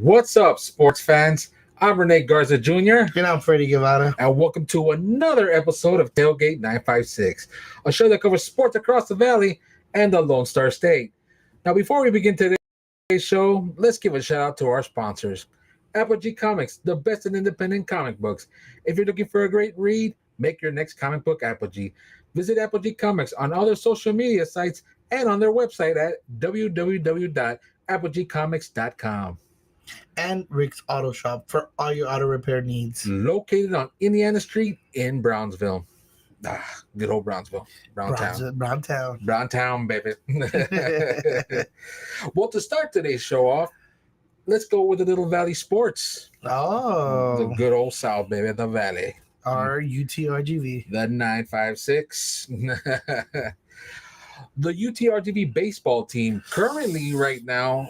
What's up, sports fans? I'm Rene Garza Jr. And I'm Freddie Guevara. And welcome to another episode of Tailgate 956, a show that covers sports across the Valley and the Lone Star State. Now, before we begin today's show, let's give a shout out to our sponsors. Apogee Comics, the best in independent comic books. If you're looking for a great read, make your next comic book Apogee. Visit Apogee Comics on all their social media sites and on their website at www.apogeecomics.com. And Rick's Auto Shop for all your auto repair needs. Located on Indiana Street in Brownsville. Good old Brownsville. Browntown, baby. Well, to start today's show off, let's go with a little Valley sports. Oh. The good old South, baby, the Valley. Our UTRGV. The 956. The UTRGV baseball team currently right now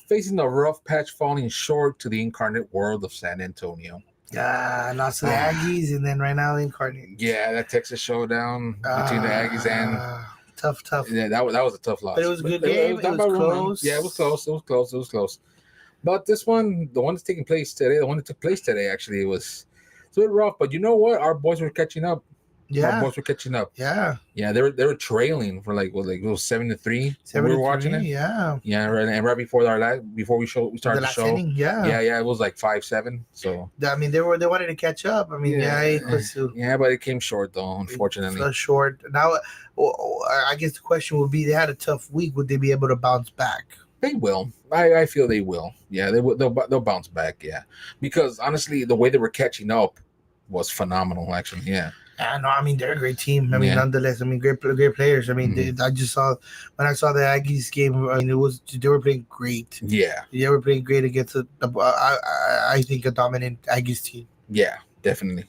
facing a rough patch, falling short to the incarnate world of San Antonio. Lost to the Aggies, and then right now the incarnate. Yeah, that Texas showdown between the Aggies and tough. Yeah, that was a tough loss. But it was a good game. It was close. Yeah, it was close. But this one, the one that took place today, actually, it was a bit rough. But you know what? Our boys were catching up. Yeah, our boys were catching up. Yeah, they were trailing for it was 7-3. We were watching it. Yeah, right, and right before we started the show. Inning, yeah, it was like 5-7. So I mean, they wanted to catch up. I mean, but it came short though, unfortunately. Short. Now, I guess the question would be: they had a tough week. Would they be able to bounce back? They will. I feel they will. Yeah, they will. They'll bounce back. Yeah, because honestly, the way they were catching up was phenomenal. Actually, yeah. No, I mean they're a great team. I mean, nonetheless, I mean great players. I mean, I just saw when I saw the Aggies game. I mean, they were playing great. Yeah, they were playing great against I think a dominant Aggies team. Yeah, definitely,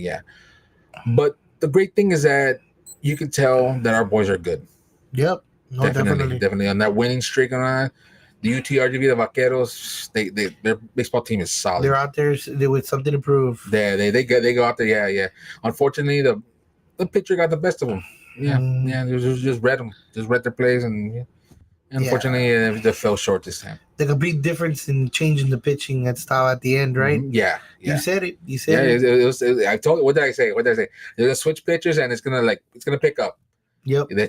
yeah. But the great thing is that you can tell that our boys are good. Yep, definitely on that winning streak on. The UTRGV, the Vaqueros, their baseball team is solid. They're out there with something to prove. They go out there, yeah. Unfortunately, the pitcher got the best of them. Yeah, just read their plays, and unfortunately, they fell short this time. The complete difference in changing the pitching style at the end, right? Yeah. You said it. I told you. What did I say? They're gonna switch pitchers, and it's gonna pick up. Yep. It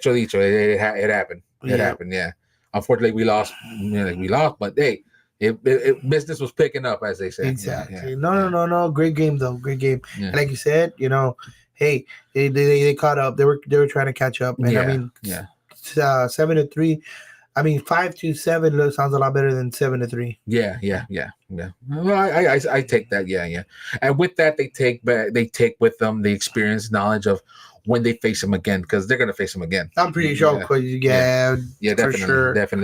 happened. It happened. Yeah. Unfortunately, we lost, but hey, business was picking up, as they say. Exactly. Yeah. No. Great game, though. Great game. Yeah. Like you said, hey, they caught up. They were trying to catch up, and I mean, 7-3. I mean, 5-7 sounds a lot better than 7-3. Yeah. Well, I take that. Yeah. And with that, they take with them the experience, knowledge of when they face him again, because they're going to face him again. I'm pretty sure. Definitely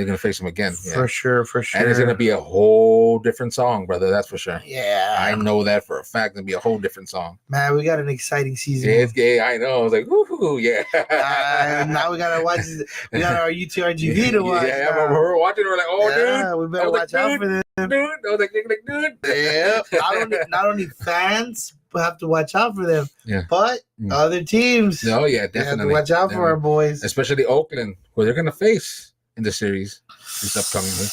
going to face him again. Yeah. For sure. And it's going to be a whole different song, brother. That's for sure. Yeah. I know that for a fact. It'll be a whole different song. Man, we got an exciting season. It's gay. I know. I was like, woohoo, yeah. Now we got to watch. We got our UTRGV to watch. Yeah, but we're watching. We're like, dude. We better watch out for them. Dude. I was like, dude. Yeah. Not only fans have to watch out for them, but other teams. Oh yeah, definitely. Have to watch out for our boys, especially Oakland, who they're gonna face in the series this upcoming week.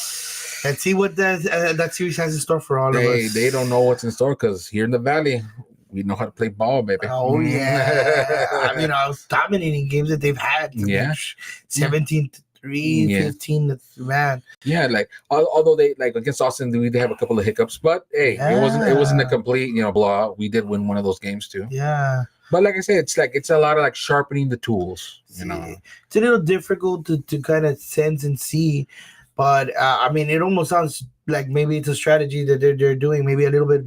And see what that series has in store for all of us. They don't know what's in store because here in the Valley, we know how to play ball, baby. Oh yeah, I mean, I was dominating games that they've had. 17-3, 15, man. Yeah, like although they against Austin, they have a couple of hiccups, but hey, it wasn't a complete blowout. We did win one of those games too. Yeah. But like I said, it's a lot of sharpening the tools. It's a little difficult to kind of sense and see, but I mean, it almost sounds like maybe it's a strategy that they're doing. Maybe a little bit,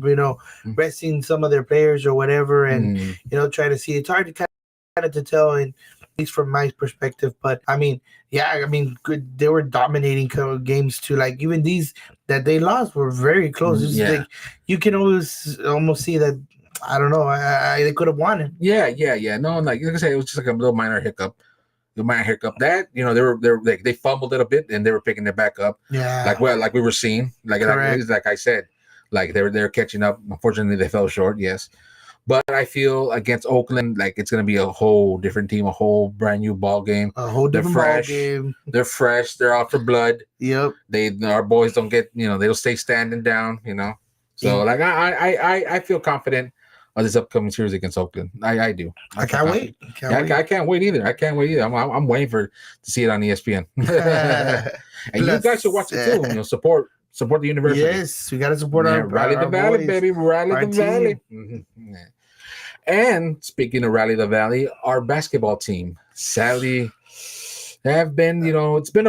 resting some of their players or whatever, and try to see. It's hard to kind of to tell, and least from my perspective. But I mean, yeah, I mean, good. They were dominating games too. Like even these that they lost were very close. It's like you can almost see that. I don't know. They could have won it. Yeah. No, like I said, it was just like a little minor hiccup. That they fumbled it a bit and they were picking it back up. Yeah, like we were seeing. Like I said, like they're catching up. Unfortunately, they fell short. Yes. But I feel against Oakland, like it's going to be a whole different team, a whole brand new ball game. A whole different ball game. They're fresh. They're out for blood. Yep. Our boys don't get, they'll stay standing down, So like I feel confident on this upcoming series against Oakland. I do. I can't wait. I can't wait either. I'm waiting to see it on ESPN. And you guys should watch it too. Support the university. Yes, we got to support our Rally the Valley, boys. baby. Rally the Valley. Mm-hmm. Yeah. And speaking of Rally the Valley, our basketball team sadly have been, it's been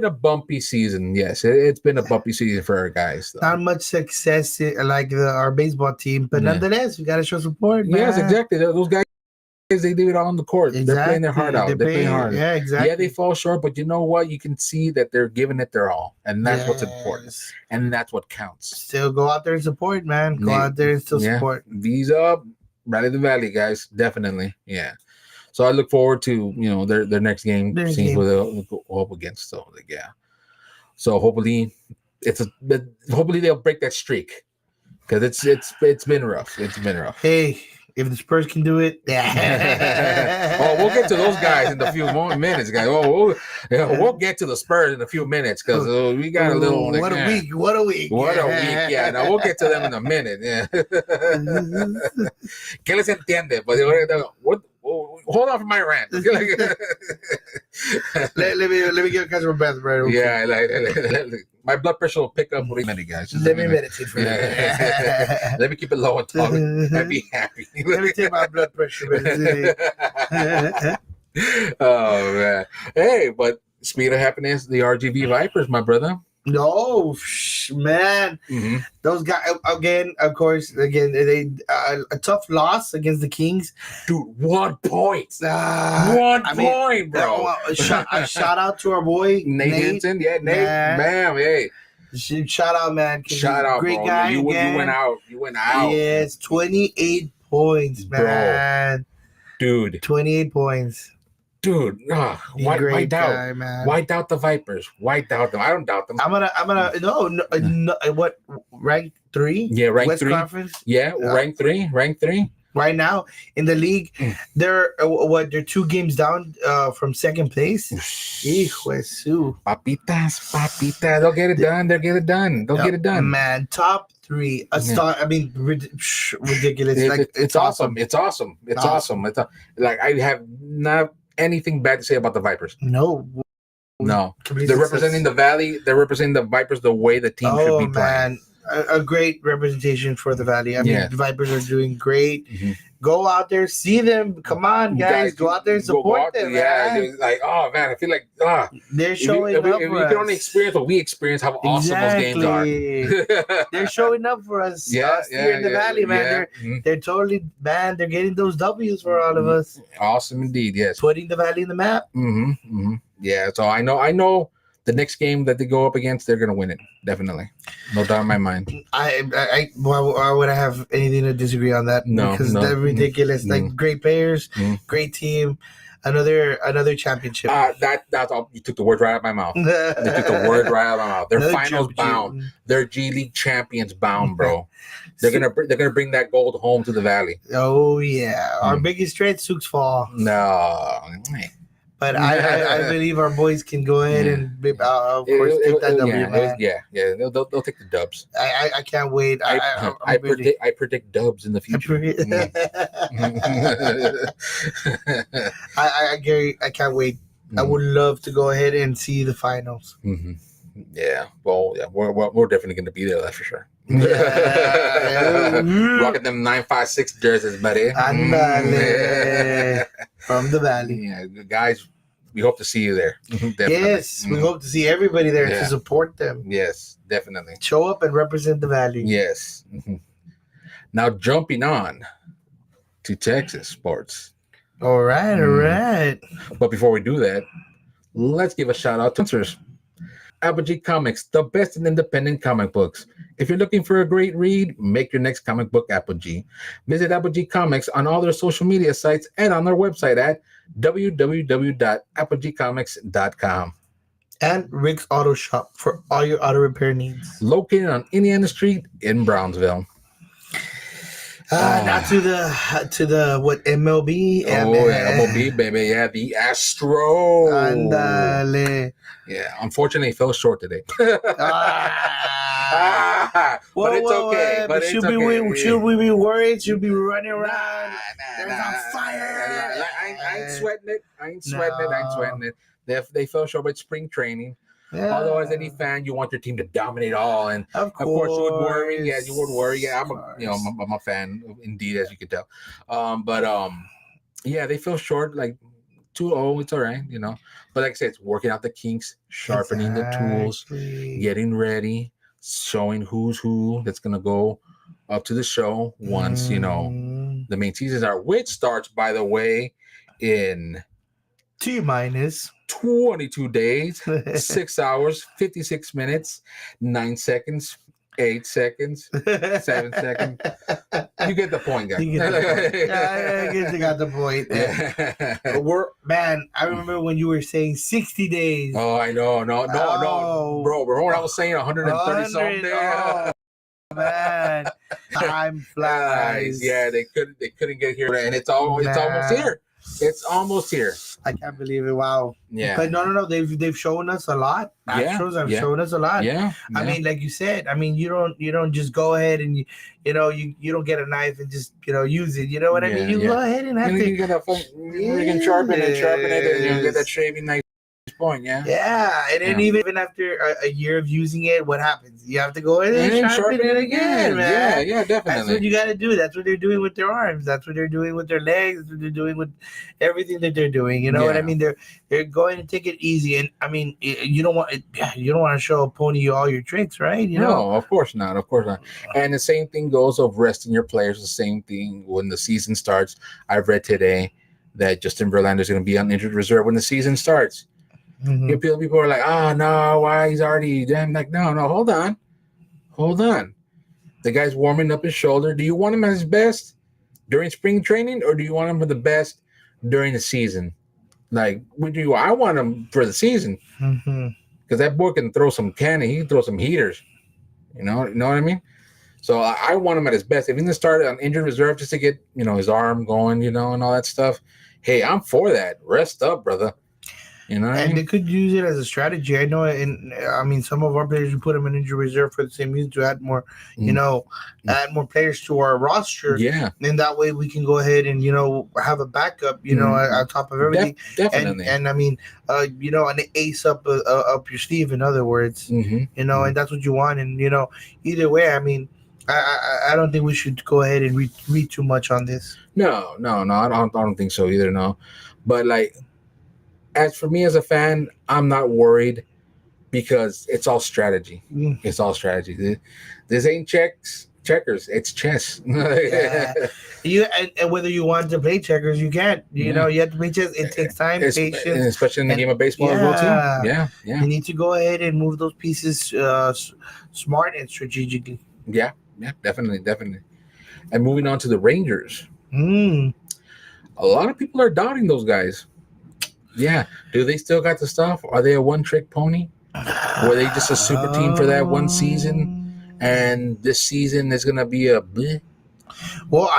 a bumpy season. Yes, it's been a bumpy season for our guys. Though. Not much success like our baseball team, but nonetheless, we got to show support. Man. Yes, exactly. Those guys, they do it on the court. Exactly. They're playing their heart out. They're playing hard. Yeah, exactly. Yeah, they fall short, but you know what? You can see that they're giving it their all, and that's what's important, and that's what counts. Still go out there and support, man. Go out there and still support. Visa, Rally the Valley, guys, definitely. Yeah. So I look forward to their next game, seeing who they'll go up against. So yeah. So hopefully they'll break that streak because it's been rough. It's been rough. Hey. If the Spurs can do it, oh, we'll get to those guys in a few more minutes, guys. We'll get to the Spurs in a few minutes because we got a little. What a week! Yeah, now we'll get to them in a minute. Yeah. ¿Qué les entiende? But hold on for my rant. let me get a catch my breath, bro. Yeah, my blood pressure will pick up with a minute, guys. Let me meditate for a minute. Let me keep it low and talk and be happy. Let me take my blood pressure. Oh man! Hey, but speaking of happiness, the RGV Vipers, my brother. No, man. Mm-hmm. Those guys again. Of course, they a tough loss against the Kings. Dude, 1 point. 1 point, bro. Shout out to our boy Nate Hinton. Yeah, Nate. Man, hey. Shout out, man. Shout out, great bro. Guy. You went out. Yes, 28 points, man. Bro. Dude, 28 points. Dude, why doubt? Guy, man. Why doubt the Vipers? Why doubt them? I don't doubt them. I'm gonna no, what rank 3? Yeah, rank West 3. Conference? Yeah, rank 3. Right now in the league, they're 2 games down from second place. Hijo de su. Papitas, they'll get it done. They'll get it done. Man, top 3. I mean, ridiculous. It's awesome. It's awesome. Like I have not anything bad to say about the Vipers. No. They're representing the Valley. They're representing the Vipers the way the team should be playing. Man. A great representation for the Valley. I mean, the Vipers are doing great. Mm-hmm. Go out there, see them. Come on, guys. Go out there and support them. Yeah, like, oh man, I feel like they're showing up. If we can only experience what we experience, how awesome those games are. They're showing up for us. Here in the Valley, man. They're totally, man. They're getting those W's for all of us. Awesome indeed. Yes, putting the Valley in the map. Yeah. So I know. The next game that they go up against, they're gonna win it. Definitely, no doubt in my mind. Why would I have anything to disagree on that? No, because they're ridiculous. Like great players, great team, another championship. That's all. You took the words right out of my mouth. You took the words right out of my mouth. They're another finals bound. They're G League champions bound, bro. They're gonna bring that gold home to the Valley. Oh yeah, our biggest threat, Sioux Falls. No. But I believe our boys can go ahead and, of course, take that W. Yeah. They'll take the dubs. I can't wait. I predict dubs in the future. Gary, I can't wait. I would love to go ahead and see the finals. Mm-hmm. Yeah. Well, yeah, we're definitely going to be there. That's for sure. Rocking them 956 jerseys, buddy. From the Valley. Yeah, guys, we hope to see you there. Yes, we hope to see everybody there to support them. Yes, definitely. Show up and represent the Valley. Yes. Now jumping on to Texas sports. All right. But before we do that, let's give a shout out to sponsors. Apogee Comics, the best in independent comic books. If you're looking for a great read, make your next comic book Apogee. Visit Apogee Comics on all their social media sites and on their website at www.apogeecomics.com. And Rick's Auto Shop for all your auto repair needs. Located on Indiana Street in Brownsville. Not to the what MLB? MLB, baby. Yeah, the Astro. Andale. Yeah, unfortunately, he fell short today. But it's okay. But should we be worried? Should we be running around? There's on fire. I ain't sweating it. I ain't sweating it. They fell short with spring training. Yeah. Although, as any fan, you want your team to dominate all, and of course you would worry. Yeah, you would worry. Yeah, I'm a fan, indeed, as you can tell. Yeah, they fell short, like 2-0. It's all right, But like I said, it's working out the kinks, sharpening the tools, getting ready, showing who's who that's gonna go up to the show once the main seasons are, which starts, by the way, in T-minus 22 days, 6 hours, 56 minutes, 9 seconds, 8 seconds, 7 seconds. You get the point, guys. I guess you got the point. Yeah. I remember when you were saying 60 days. Oh, I know. No. Bro, I was saying 130 something. Oh, man. Time flies. Yeah, they couldn't get here. And it's almost here. It's almost here. I can't believe it. Wow. Yeah. But no. They've shown us a lot. Astros have shown us a lot. Yeah. I mean, like you said, you don't just go ahead and you don't get a knife and just use it. You know what I mean? You go ahead and have to. You can sharpen it, and you get that shaving knife point. Yeah. Yeah, and then even after a year of using it, what happens? You have to go in and sharpen it again, man. Yeah, definitely. That's what you got to do. That's what they're doing with their arms. That's what they're doing with their legs. That's what they're doing with everything that they're doing. You know what I mean? They're going to take it easy, and you don't want to show a pony all your tricks, right? No, of course not. And the same thing goes of resting your players. The same thing when the season starts. I've read today that Justin Verlander is going to be on injured reserve when the season starts. Mm-hmm. People are like, oh no, why he's already damn, like, no, hold on. The guy's warming up his shoulder. Do you want him at his best during spring training, or do you want him for the best during the season? Like, I want him for the season, because that boy can throw some cannon. He can throw some heaters. You know what I mean? So I want him at his best. If he's gonna start on injured reserve just to get his arm going, and all that stuff. Hey, I'm for that. Rest up, brother. And they could use it as a strategy. I know, some of our players, we put them in injury reserve for the same reason, to add more, add more players to our roster. Yeah. And that way we can go ahead and, have a backup, on top of everything. Definitely. And an ace up your sleeve, in other words, and that's what you want. And, either way, I don't think we should go ahead and read too much on this. No, I don't think so either. No, but as for me as a fan, I'm not worried, because it's all strategy. It's all strategy. This ain't checkers. It's chess. Yeah. And whether you want to play checkers, you can't. You have to play chess. It takes time, patience, and especially in the game of baseball as well too. Yeah. You need to go ahead and move those pieces smart and strategically. Yeah, definitely. And moving on to the Rangers. A lot of people are doubting those guys. Yeah. Do they still got the stuff? Are they a one-trick pony? Were they just a super team for that one season? And this season is going to be a bleh? Well,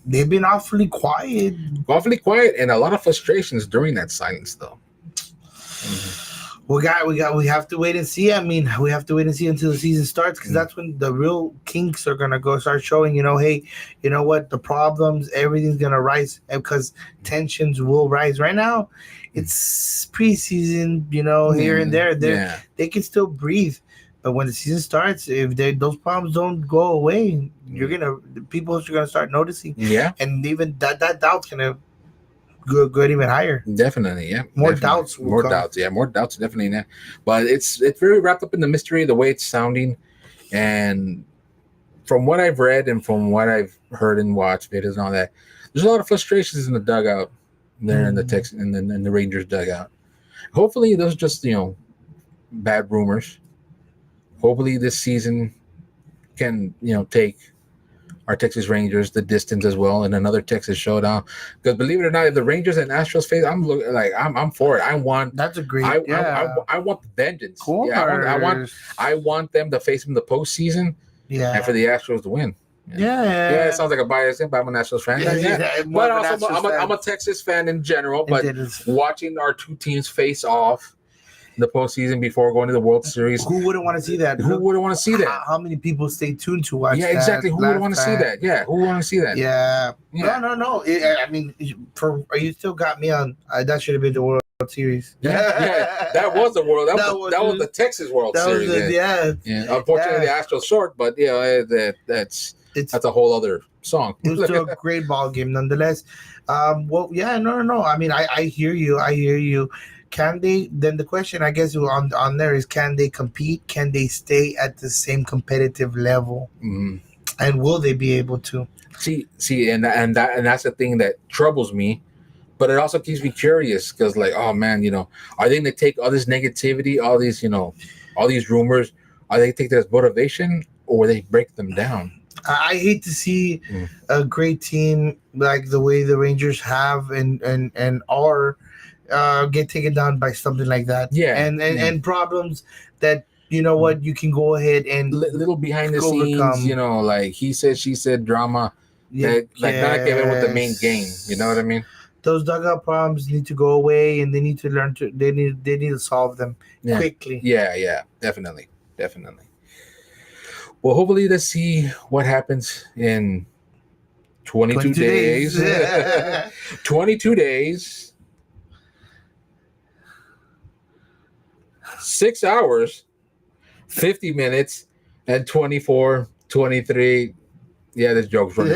they've been awfully quiet. And a lot of frustrations during that silence, though. We have to wait and see. We have to wait and see until the season starts, because that's when the real kinks are gonna start showing. Hey, you know what? The problems, everything's gonna rise, because tensions will rise. Right now, it's preseason. Here and there, they can still breathe. But when the season starts, if those problems don't go away, people are gonna start noticing. Yeah, and even that doubt's gonna go even higher. Definitely, yeah. More doubts, definitely. Yeah. But it's very wrapped up in the mystery, the way it's sounding, and from what I've read and from what I've heard and watched videos and all that, there's a lot of frustrations in the dugout. there in the Texas and then the Rangers dugout. Hopefully, those are just bad rumors. Hopefully, this season can take our Texas Rangers the distance as well in another Texas showdown. Because believe it or not, if the Rangers and Astros face, I'm for it. I want that's a great. I want the vengeance. Cool. Yeah, I want them to face them in the postseason. Yeah, and for the Astros to win. Yeah. It sounds like a bias, but I'm a Nationals fan. But also, I'm a Texas fan in general. But watching our two teams face off in the postseason before going to the World Series, who wouldn't want to see that? Who wouldn't want to see that? How many people stay tuned to watch? Yeah, exactly. Who would want to see that? Yeah, who would want to see that? Yeah. No. I mean, you still got me on. That should have been the World Series. Yeah, that was the World. That was the Texas World Series. Unfortunately, the Astros short, but that's a whole other song. It was still a great ball game, nonetheless. No. I mean, I hear you. Can they? Then the question, I guess, on there is, can they compete? Can they stay at the same competitive level? Mm-hmm. And will they be able to? See, and that's the thing that troubles me. But it also keeps me curious because, like, oh man, are they going to take all this negativity, all these rumors, are they take that as motivation, or will they break them down? I hate to see a great team like the way the Rangers have and are get taken down by something like that. Yeah, and problems that what you can go ahead and little behind the scenes, like he said, she said drama. Yeah, like not get with the main game. You know what I mean? Those dugout problems need to go away, and they need to learn to. They need to solve them quickly. Yeah, definitely. Well, hopefully, let's see what happens in 22 days. 22 days, 6 hours, 50 minutes, and 23. Yeah, this joke's run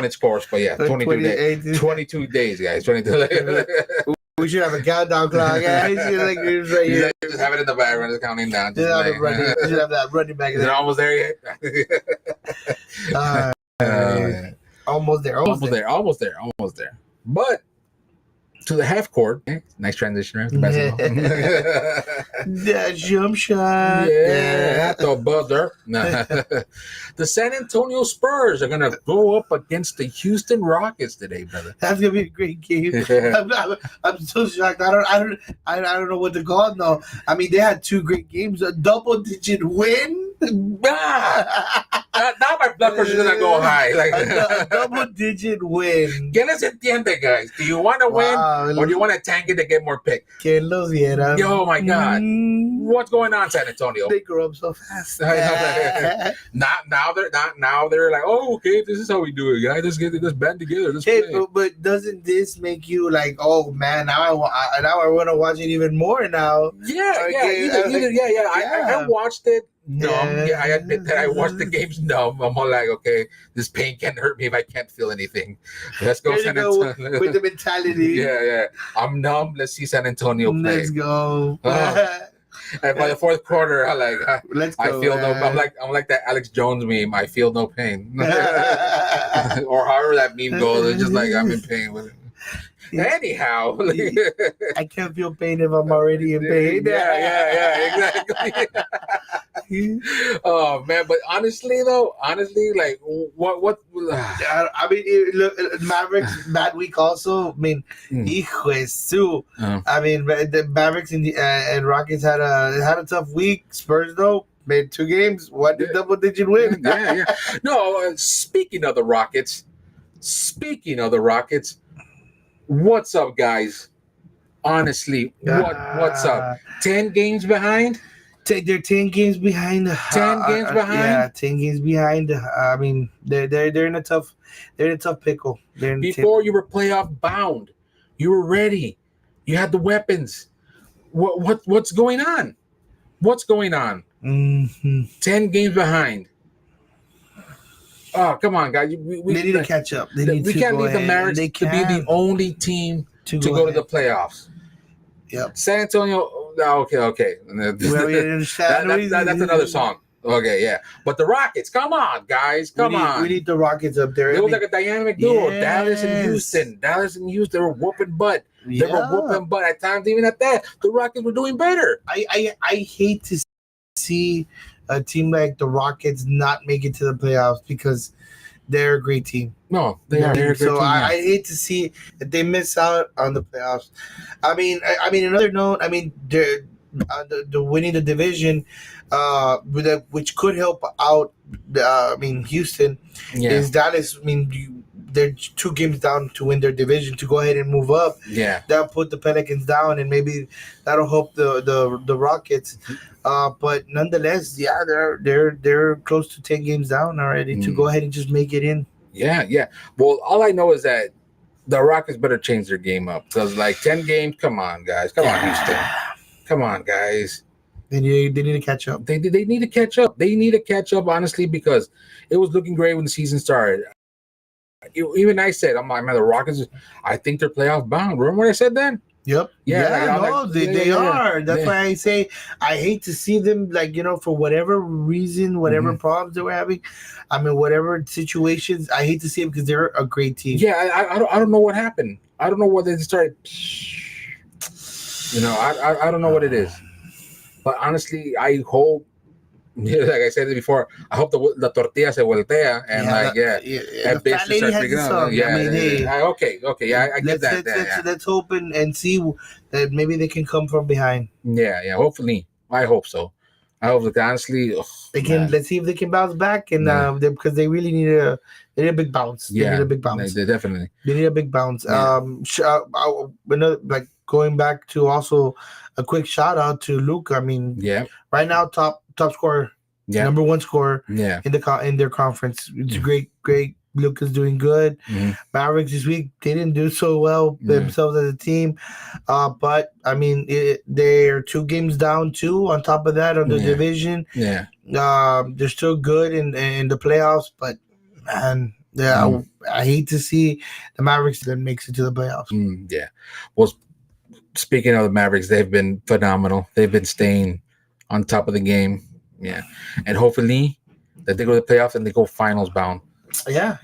its course, but 22 days. 22 days, guys. 22. We should have a countdown clock, guys. Just have it in the background, just counting down. We should have that running back. Is it almost there yet? Almost there. But to the half court. Nice transition, right? The jump shot. Yeah, at the buzzer. The San Antonio Spurs are going to go up against the Houston Rockets today, brother. That's going to be a great game. I'm so shocked. I don't know what to call it now. I mean, they had two great games. A double-digit win. Now my blood pressure is going to go high. Like a double-digit win. ¿Qué les entiende, guys? Do you want to win or do you want to tank it to get more picks? Que los vieran. Oh, my God. What's going on, San Antonio? They grow up so fast. Now they're like, oh, okay, this is how we do it, guys. Let's band together. Let's play. But doesn't this make you like, oh man, now I want to watch it even more now? I watched it. Numb. I admit that I watched the games numb. I'm all like, okay, this pain can't hurt me if I can't feel anything. Let's go, San Antonio. With the mentality. Yeah. I'm numb. Let's see San Antonio play. Let's go. And by the fourth quarter, I feel no. I'm like that Alex Jones meme. I feel no pain, or however that meme goes. It's just like I'm in pain with it. Anyhow, I can't feel pain if I'm already in pain. Yeah, exactly. Oh man, but honestly, like what? I mean, look, Mavericks bad week also. I mean, hijo de su. I mean, the Mavericks and Rockets had a tough week. Spurs though made 2 games, one double-digit win. Yeah. No, speaking of the Rockets. What's up, guys? Honestly, what's up? 10 games behind? They're 10 games behind. 10 games behind? Yeah, 10 games behind. I mean, they're in a tough pickle. Before you were playoff bound, you were ready. You had the weapons. What's going on? What's going on? 10 games behind. Oh, come on, guys. We need to catch up. We can't leave the Mavericks to be the only team to go to the playoffs. Yep. San Antonio. Okay. That's another song. Okay, yeah. But the Rockets, come on, guys. Come on. We need the Rockets up there. They were like a dynamic duo. Yes. Dallas and Houston, they were whooping butt. They were whooping butt at times. Even at that, the Rockets were doing better. I hate to see a team like the Rockets not make it to the playoffs because they're a great team. No, they are. They're a great team. I hate to see that they miss out on the playoffs. I mean, another note. I mean, the winning the division, which could help out. Houston is Dallas. I mean, they're 2 games down to win their division to go ahead and move up. Yeah, that'll put the Pelicans down, and maybe that'll help the Rockets. But nonetheless, yeah, they're close to 10 games down already to go ahead and just make it in. Yeah. Well, all I know is that the Rockets better change their game up because, like, 10 games. Come on, guys. Come on, Houston. Come on, guys. They need to catch up. They need to catch up. They need to catch up, honestly, because it was looking great when the season started. Even I said, I'm like, man, the Rockets, I think they're playoff bound. Remember what I said then? Yep. They are. That's why I say I hate to see them, like, for whatever reason, whatever problems they were having. I mean, whatever situations, I hate to see them because they're a great team. Yeah, I don't know what happened. I don't know what they started. I don't know what it is. But honestly, I hope, like I said before, I hope the tortilla se voltea and that bitch starts picking up. I get that. Let's hope and see that maybe they can come from behind. Yeah. Hopefully, I hope so. I hope that honestly they can. Man. Let's see if they can bounce back and because they really need a big bounce. They need a big bounce. They definitely need a big bounce. Yeah. Like going back to also a quick shout out to Luke. I mean, right now top scorer, number 1 scorer, in their conference. It's great. Luke is doing good. Mavericks this week, they didn't do so well themselves as a team, but I mean they're 2 games down too. On top of that, on the division, they're still good in the playoffs. But man, I hate to see the Mavericks that makes it to the playoffs. Well, speaking of the Mavericks, they've been phenomenal. They've been staying on top of the game. Yeah, and hopefully that they go to the playoffs and they go finals bound. Yeah.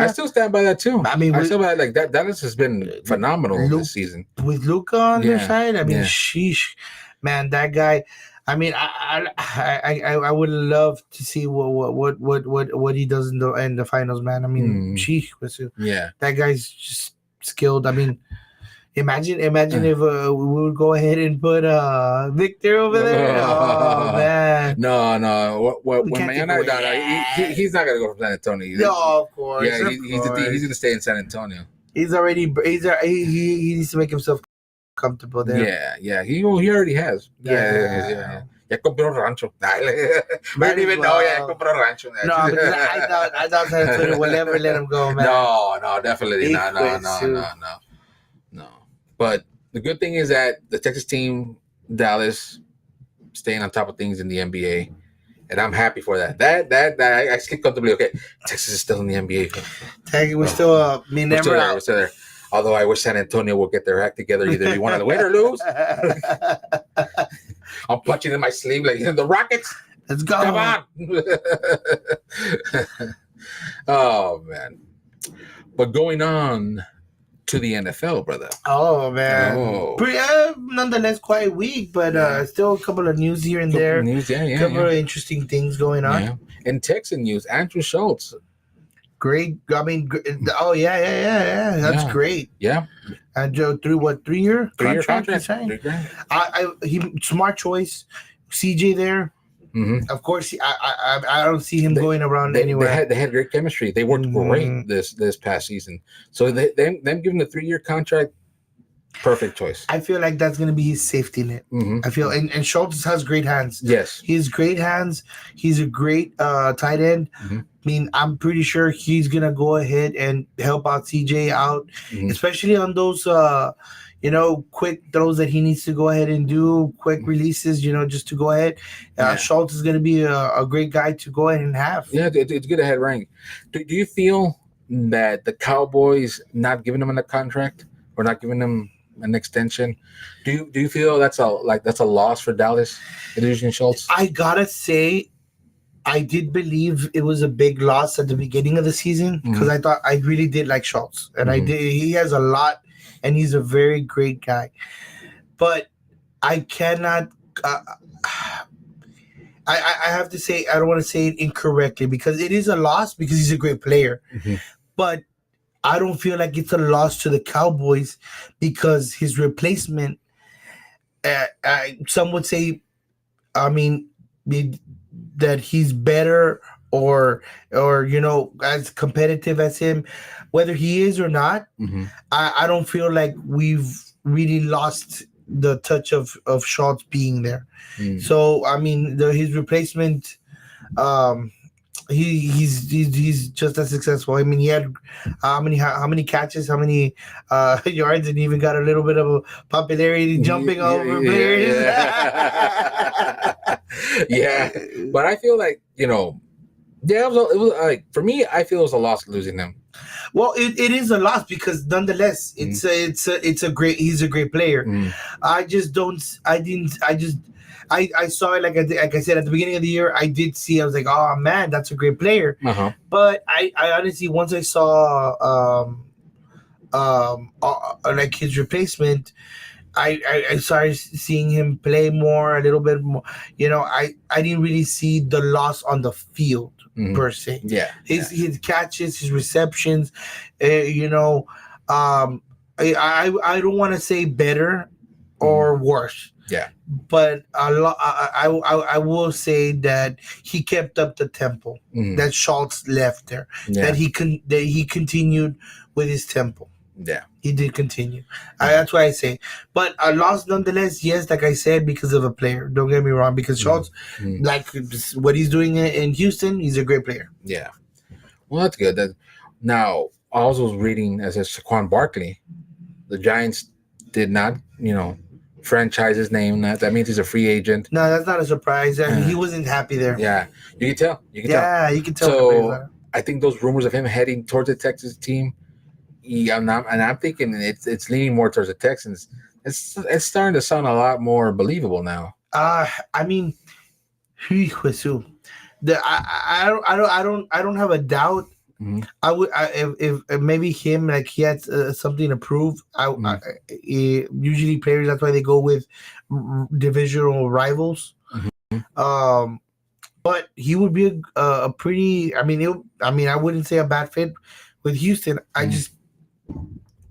I still stand by that too. I mean, I still by like that. Dallas has been phenomenal this season with Luka on their side. I mean, sheesh, man, that guy. I mean, I would love to see what he does in the finals, man. I mean, sheesh, that guy's just skilled. I mean. Imagine if we would go ahead and put Victor over there. Oh man! No. He's not gonna go from San Antonio. No, of course. Yeah, he's gonna stay in San Antonio. He needs to make himself comfortable there. Yeah. He already has. Yeah. Ya compró rancho. I don't even know. Ya compró rancho. No, because I thought San Antonio will never let him go, man. No, definitely no. But the good thing is that the Texas team, Dallas, staying on top of things in the NBA, and I'm happy for that. That I sleep comfortably. Okay, Texas is still in the NBA. We're still never out. We're still there. Although I wish San Antonio will get their act together. Either you want to win or lose. I'm punching in my sleeve like the Rockets. Let's go. Come on. Oh man. But going on to the NFL, brother. Oh man, pretty nonetheless quite weak, but still a couple of news here and there. Couple of interesting things going on. Yeah. In Texan news, Andrew Schultz. Great. I mean, That's great. Yeah. And Joe, 3-year contract. He smart choice. CJ there. Mm-hmm. Of course, I don't see him going around anywhere. They had great chemistry. They worked great this past season. So them giving a 3-year contract, perfect choice. I feel like that's going to be his safety net. Mm-hmm. I feel, and Schultz has great hands. Yes, he has great hands. He's a great tight end. Mm-hmm. I mean, I'm pretty sure he's going to go ahead and help out CJ out, especially on those quick throws that he needs to go ahead and do, quick releases, just to go ahead. Schultz is going to be a great guy to go ahead and have. Yeah, it's good to have rank. Do you feel that the Cowboys not giving him a contract or not giving him an extension? Do you feel that's a loss for Dallas, losing Schultz? I gotta say, I did believe it was a big loss at the beginning of the season because I really did like Schultz, and I did. He has a lot, and he's a very great guy. But I cannot. I have to say, I don't want to say it incorrectly because it is a loss because he's a great player, but I don't feel like it's a loss to the Cowboys because his replacement. Some would say, I mean, that he's better or as competitive as him, whether he is or not. I don't feel like we've really lost the touch of Schultz being there. So I mean, his replacement, he's just as successful. I mean, he had how many catches, how many yards, and even got a little bit of a popularity jumping over players. Yeah, but I feel like it was like, for me, I feel it was a loss losing them. Well, it is a loss because nonetheless, he's a great player. I saw it like I said at the beginning of the year. I did see. I was like, oh man, that's a great player. But I honestly, once I saw like his replacement, I started seeing him play more, a little bit more. I didn't really see the loss on the field per se. His catches, his receptions, I don't want to say better or worse. But I will say that he kept up the tempo that Schultz left there. That he continued with his tempo. He did continue. That's why I say. But a loss nonetheless, yes, like I said, because of a player. Don't get me wrong, because Schultz, like what he's doing in Houston, he's a great player. Yeah. Well, that's good. Now, I also was reading, as a Saquon Barkley, the Giants did not, franchise his name. That means he's a free agent. No, that's not a surprise. I mean, he wasn't happy there. Yeah. You can tell. You can tell. So, I think those rumors of him heading towards the Texas team, I'm thinking it's leaning more towards the Texans. It's starting to sound a lot more believable now. I mean, I don't have a doubt. I would if maybe him, like he had something to prove. Usually players, that's why they go with divisional rivals. But he would be a pretty. I wouldn't say a bad fit with Houston. I just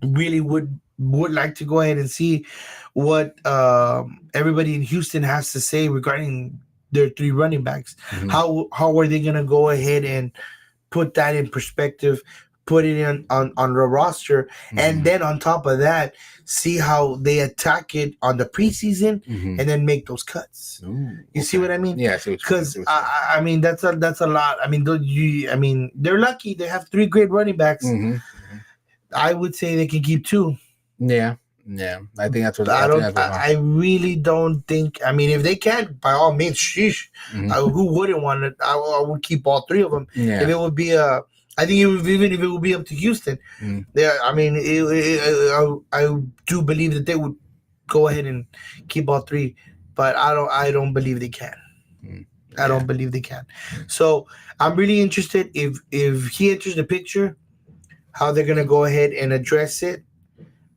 really would like to go ahead and see what everybody in Houston has to say regarding their three running backs. How are they going to go ahead and put that in perspective, put it on the roster, and then on top of that, see how they attack it on the preseason, and then make those cuts. You see what I mean? Yeah, because I mean that's a lot. I mean, they're lucky they have three great running backs. I would say they can keep two. Yeah. I think that's what I really don't think. I mean, if they can, by all means, sheesh. Who wouldn't want it? I would keep all three of them. Yeah. If it would be I think even if it would be up to Houston, I mean, I do believe that they would go ahead and keep all three, but I don't believe they can. I don't believe they can. So I'm really interested if he enters the picture, how they're gonna go ahead and address it,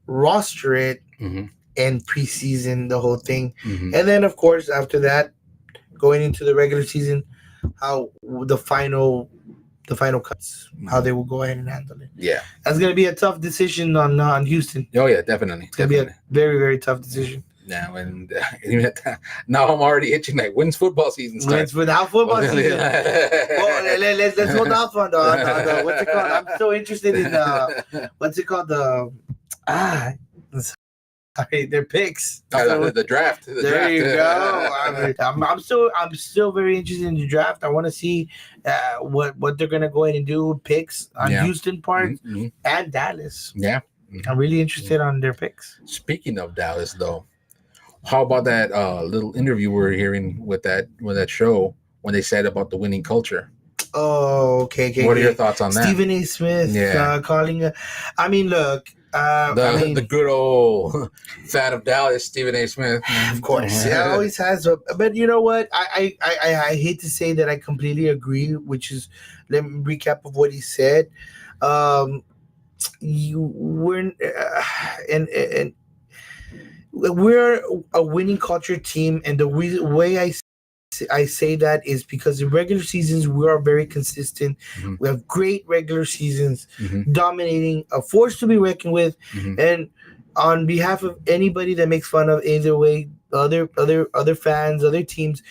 roster it, and preseason the whole thing, and then of course after that, going into the regular season, how the final cuts, how they will go ahead and handle it. Yeah, that's gonna be a tough decision on Houston. Oh yeah, definitely. It's gonna be a very, very tough decision. Now now I'm already itching. Like, when's football season starts? When's without football season? Well, let's hold off on the what's it called? I'm so interested in what's it called, their picks. The draft. There you go. I'm still very interested in the draft. I want to see what they're gonna go ahead and do with picks on Houston part and Dallas. Yeah, I'm really interested on their picks. Speaking of Dallas, though, how about that little interview we're hearing with that show when they said about the winning culture? Oh, okay. What are your thoughts on that? Stephen A. Smith calling. I mean, look, The good old fan of Dallas, Stephen A. Smith. Of course, it always has. But you know what? I hate to say that I completely agree. Which is, let me recap of what he said. You we're and we're a winning culture team, and the way I say that is because in regular seasons we are very consistent. Mm-hmm. We have great regular seasons, mm-hmm. dominating, a force to be reckoned with. Mm-hmm. And on behalf of anybody that makes fun of either way, other fans, other teams,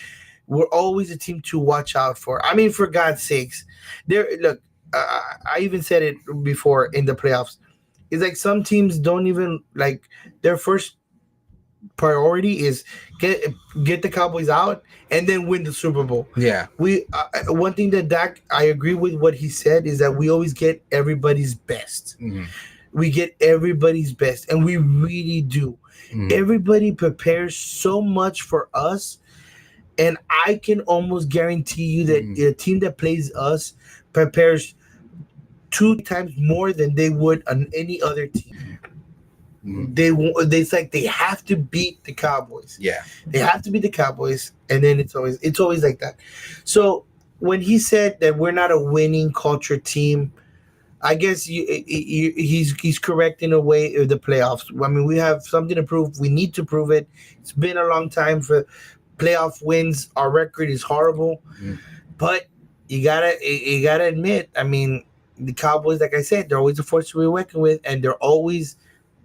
we're always a team to watch out for. I mean, for God's sakes, look. I even said it before in the playoffs. It's like some teams don't even like their first priority is get the Cowboys out and then win the Super Bowl. Yeah. We one thing that Dak, I agree with what he said, is that we always get everybody's best. Mm-hmm. We get everybody's best, and we really do. Mm-hmm. Everybody prepares so much for us, and I can almost guarantee you that a team that plays us prepares 2 times more than they would on any other team. Mm-hmm. It's like they have to beat the Cowboys. Yeah, they have to beat the Cowboys, and then it's always like that. So when he said that we're not a winning culture team, I guess he's correct in a way of the playoffs. I mean, we have something to prove. We need to prove it. It's been a long time for playoff wins. Our record is horrible, but you gotta admit. I mean, the Cowboys, like I said, they're always a force to be reckoned with, and they're always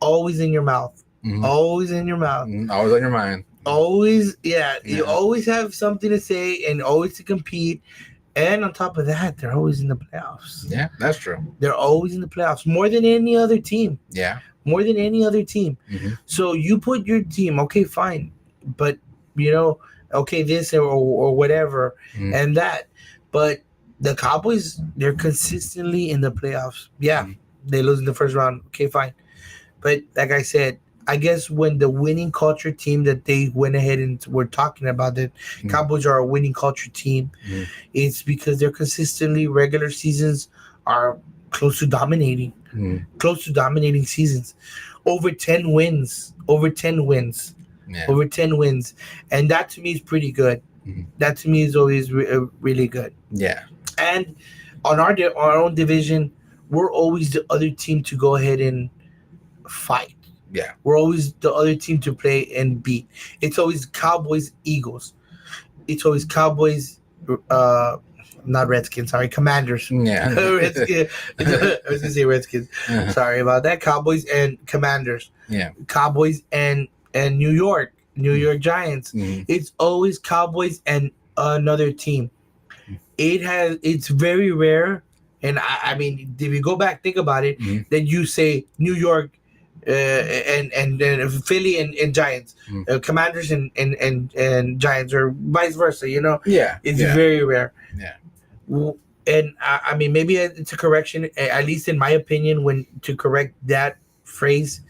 in your mouth. Mm-hmm. Always in your mouth. Always on your mind. Always, yeah. You always have something to say and always to compete. And on top of that, they're always in the playoffs. Yeah, that's true. They're always in the playoffs, more than any other team. Yeah. More than any other team. Mm-hmm. So you put your team, okay, fine. But, okay, this or whatever and that. But the Cowboys, they're consistently in the playoffs. Yeah, they lose in the first round. Okay, fine. But like I said, I guess when the winning culture team that they went ahead and were talking about that Cowboys are a winning culture team, it's because they're consistently regular seasons are close to dominating seasons, over 10 wins. Yeah. Over 10 wins. And that to me is pretty good. That to me is always really good. Yeah. And on our own division, we're always the other team to go ahead and fight. Yeah. We're always the other team to play and beat. It's always Cowboys, Eagles. It's always Cowboys, not Redskins, sorry, Commanders. Yeah. Redskins. I was gonna say Redskins. Uh-huh. Sorry about that. Cowboys and Commanders. Yeah. Cowboys and New York Giants. It's always Cowboys and another team. It's very rare, and I mean, if you go back, think about it, then you say New York and Philly and Giants, Commanders and Giants, or vice versa. Yeah, it's very rare. Yeah, and I mean, maybe it's a correction, at least in my opinion, when to correct that phrase.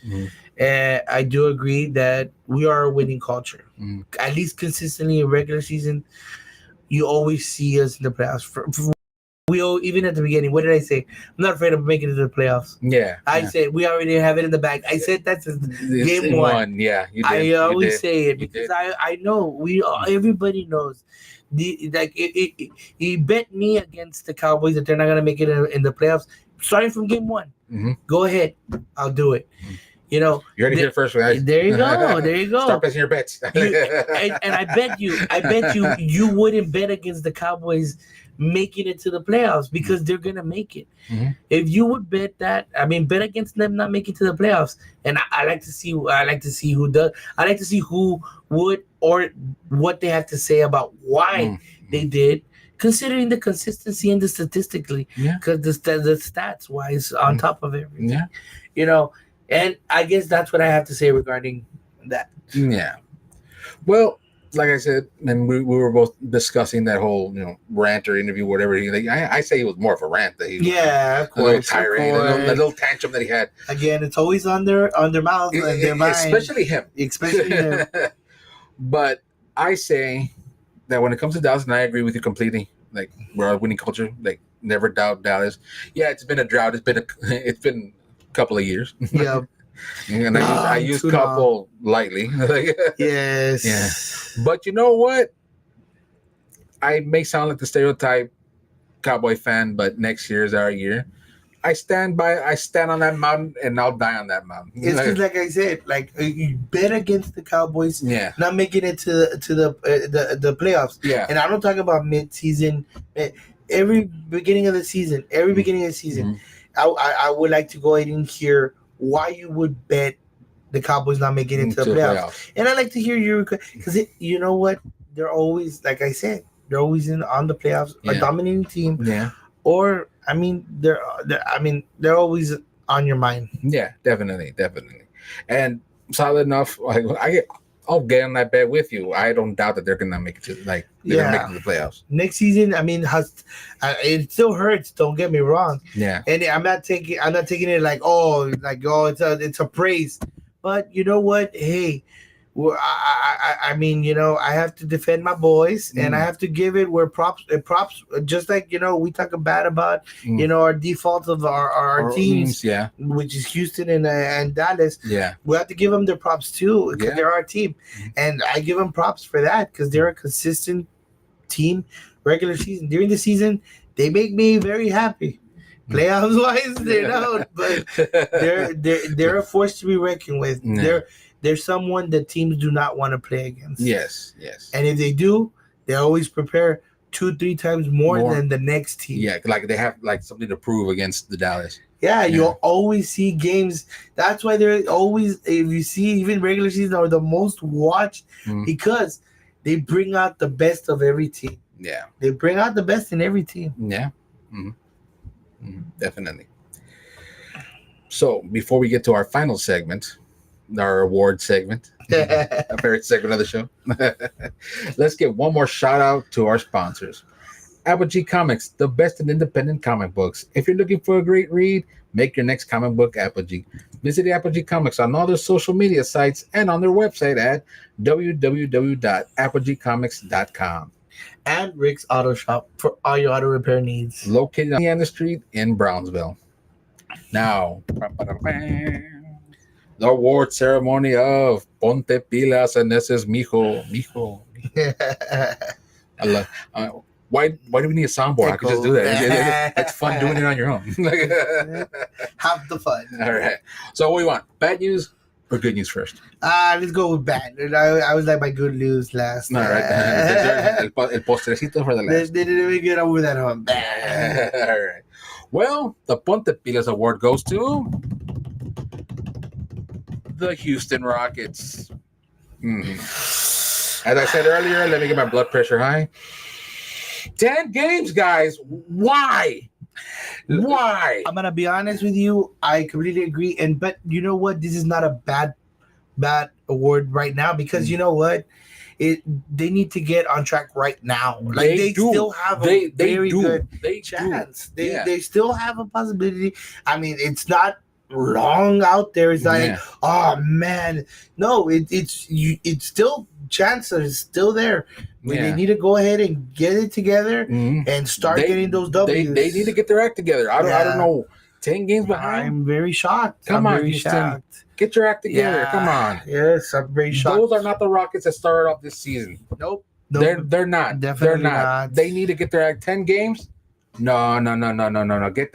I do agree that we are a winning culture. At least consistently in regular season, you always see us in the playoffs. Even at the beginning, what did I say? I'm not afraid of making it to the playoffs. Yeah. I said we already have it in the bag. I said that since game one. Yeah, you did. I always say it because I know everybody knows. He bet me against the Cowboys that they're not gonna make it in the playoffs starting from game one. Go ahead, I'll do it. You heard it here first, right? There you go. Start placing your bets. And I bet you wouldn't bet against the Cowboys making it to the playoffs because they're gonna make it. If you would bet that, I mean, bet against them not making it to the playoffs. And I like to see who does. I like to see who would, or what they have to say about why they did, considering the consistency and the statistically, because the stats wise on top of everything. Yeah. And I guess that's what I have to say regarding that. Yeah. Well, like I said, and we were both discussing that whole, rant or interview, whatever. I say it was more of a rant that he was. Yeah, of course. A little tirade, a little tantrum that he had. Again, it's always on their mouth and their mind. Especially him. But I say that when it comes to Dallas, and I agree with you completely, like, we're a winning culture. Like, never doubt Dallas. Yeah, it's been a drought. It's been couple of years. Yeah. And I use couple lightly. Yes. Yeah. But you know what? I may sound like the stereotype Cowboy fan, but next year is our year. I stand on that mountain, and I'll die on that mountain. It's because, like I said, you bet against the Cowboys, not making it to the playoffs. Yeah, and I don't talk about mid-season. Every beginning of the season, I would like to go ahead and hear why you would bet the Cowboys not making it to the playoffs. And I like to hear you because you know what? They're always, like I said, they're always on the playoffs, a dominating team. Yeah. Or they're always on your mind. Yeah, definitely. And solid enough. I'll get on that bet with you. I don't doubt that they're gonna make it to gonna make it to the playoffs next season. It still hurts. Don't get me wrong. Yeah. And I'm not taking it like it's a praise. But you know what? Hey. Well, I have to defend my boys, and I have to give it where props. Just like we talk bad about our defaults of our teams, which is Houston and Dallas. Yeah, we have to give them their props too because they're our team, and I give them props for that because they're a consistent team. Regular season, during the season, they make me very happy. Playoffs wise, they don't, but they're a force to be reckoned with. They're someone that teams do not want to play against. Yes. And if they do, they always prepare 2-3 times more than the next team. Yeah, like they have something to prove against the Dallas. Yeah, you'll always see games. That's why they're always, if you see, even regular season are the most watched because they bring out the best of every team. Yeah. They bring out the best in every team. Yeah. Definitely. So before we get to our final segment, our award segment, our favorite segment of the show, let's give one more shout out to our sponsors. Apogee Comics, the best in independent comic books. If you're looking for a great read, make your next comic book Apogee. Visit Apogee Comics on all their social media sites and on their website at www.apogeecomics.com. And Rick's Auto Shop for all your auto repair needs. Located on Indiana Street in Brownsville. Now, the award ceremony of Ponte Pilas, and this is Mijo. I love. Why do we need a soundboard? I can just do that. It's fun doing it on your own. Have the fun. All right. So what do you want? Bad news or good news first? Let's go with bad. I was like my good news last. All right. El postrecito for the last. They didn't even get over that one. All right. Well, the Ponte Pilas award goes to the Houston Rockets. As I said earlier, let me get my blood pressure high. 10 games, guys. Why? I'm gonna be honest with you. I completely agree. But you know what? This is not a bad award right now because you know what? They need to get on track right now. Like they still have a very good chance. They still have a possibility. I mean, it's not wrong out there. It's like, oh man, no, it's still chances is still there. They need to go ahead and get it together and start getting those W's. They need to get their act together. I don't know. 10 games behind. I'm very shocked. Come on, very Houston. shocked. Get your act together. Come on. Yes, I'm very shocked. Those are not the Rockets that started off this season. Nope. They're not. Definitely they're not. They need to get their act. 10 games. No. Get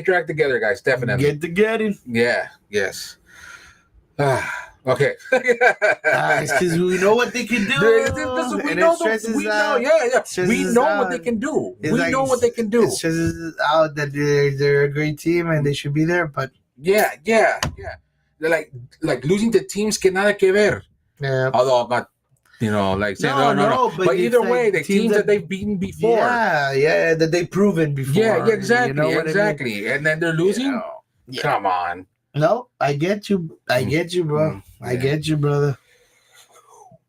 your act together, guys. Definitely. Get together. Yeah. Yes. Okay. Because we know what they can do. We know what they can do. We know what they can do. It stresses out that they're a great team and they should be there, but yeah. They're like losing to teams que nada que ver. Yeah. Although I'm not, saying no. But either way, the teams that they've beaten before. Yeah, that they've proven before. Yeah, exactly, you know exactly. I mean? And then they're losing. Come on. No, I get you. I get you, bro. I get you, brother.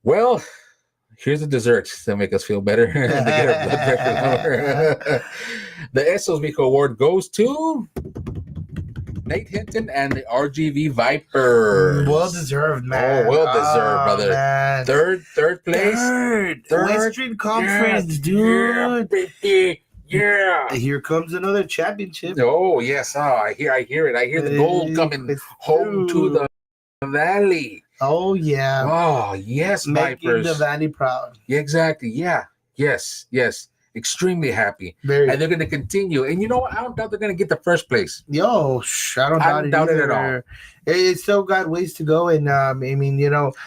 Well, here's the desserts that make us feel better. The Esos Mijo Award goes to Nate Hinton and the RGV Vipers. Well deserved, man. Oh, well deserved, brother. Man. Third place. Third. Western Conference, dude. Yeah. Here comes another championship. Oh yes. Oh, I hear it. I hear the gold coming home to the Valley. Oh yeah. Oh yes, making Vipers. the Valley proud. Yeah, exactly. Yeah. Yes. Extremely happy. Very. And they're going to continue. And you know what? I don't doubt they're going to get the first place. Yo, I don't doubt it at all. It's still got ways to go, and I mean,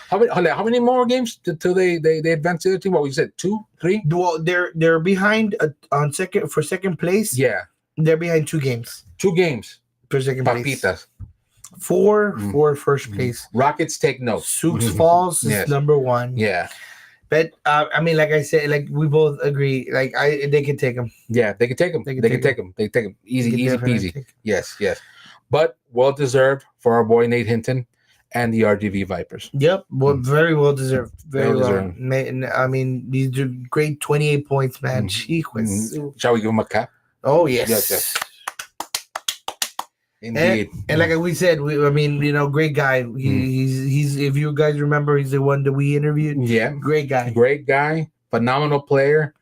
how many more games till they advance to the team? What we said, 2, 3? Well, they're behind on second place. Yeah, they're behind 2 games. 2 games for second Papitas. place. 4 for first place. Rockets take note. Sioux Falls is number 1. Yeah. But I mean, like I said, like we both agree, like they can take them. Yeah, they can take them. They can take them. They take them. Easy peasy. Yes. But well deserved for our boy Nate Hinton and the RGV Vipers. Yep, very well deserved. Very well. I mean, these are great 28 points, man. Shall we give him a cap? Oh yes. Indeed. And like we said, great guy. He's if you guys remember, he's the one that we interviewed. Yeah. Great guy. Phenomenal player,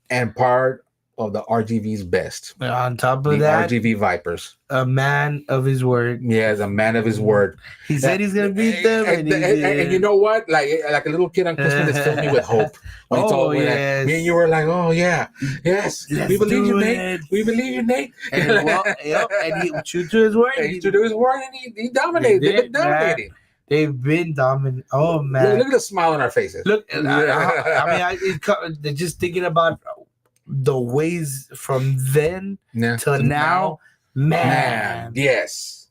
and part of the RGV's best. On top of that, RGV Vipers. A man of his word. Yeah, a man of his word. He said he's gonna beat them, and you know what? Like a little kid on Christmas that filled me with hope. Yes. Me and you were like, oh yeah, yes, we believe you, Nate. We believe you, Nate. And and he true to his word. True to his word, and he dominated. They've been dominating. They've been dominant. Oh man, look at the smile on our faces. Look, just thinking about the ways from then to now, man. Yes,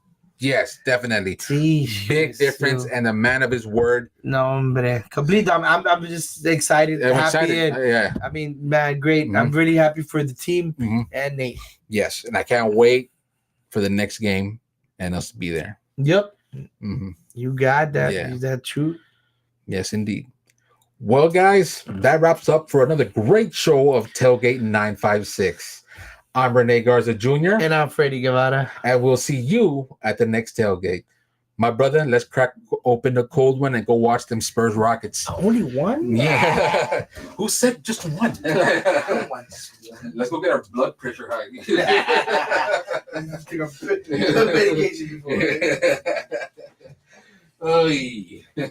definitely. Sheesh, big difference, and a man of his word. No, hombre, complete. I'm just excited, happy. Yeah. I mean, man, great. I'm really happy for the team and Nate. Yes, and I can't wait for the next game and us to be there. Yep. You got that. Yeah. Is that true? Yes, indeed. Well, guys, that wraps up for another great show of Tailgate 956. I'm Rene Garza Jr. And I'm Freddie Guevara. And we'll see you at the next Tailgate. My brother, let's crack open the cold one and go watch them Spurs Rockets. Only one? Yeah. Who said just one? Let's go get our blood pressure high. Take a medication before. Oh, yeah.